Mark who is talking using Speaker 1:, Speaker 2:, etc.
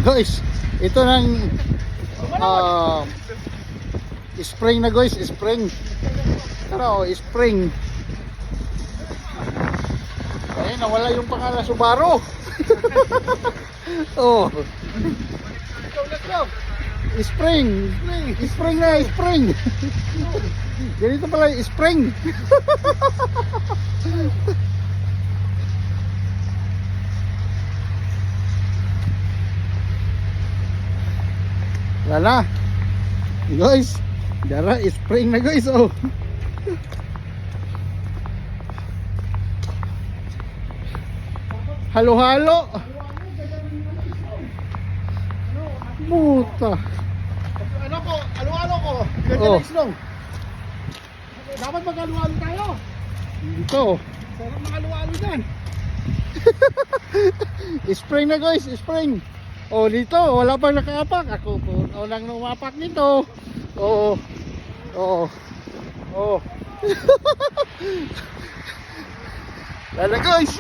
Speaker 1: Guys, ito ng spring na guys, spring. Tara, spring. Ayun, nawala yung pangalan, Subaru. Oh. Let's go. Spring. Spring na, spring. Ganito pala yung spring. Wala. Guys, dara spring na guys, oh. Halo-halo. Puta.
Speaker 2: Ano ko? Alo-alo ko. Ganda
Speaker 1: Oh.
Speaker 2: na islong. Dapat mag-alo-alo tayo.
Speaker 1: Dito.
Speaker 2: Sarap mag-alo-alo dyan.
Speaker 1: Spring na guys, spring. Oh, dito wala pang nakaapak. Ako po unang umapak nito. Oo. Oo. Oh. Lala guys.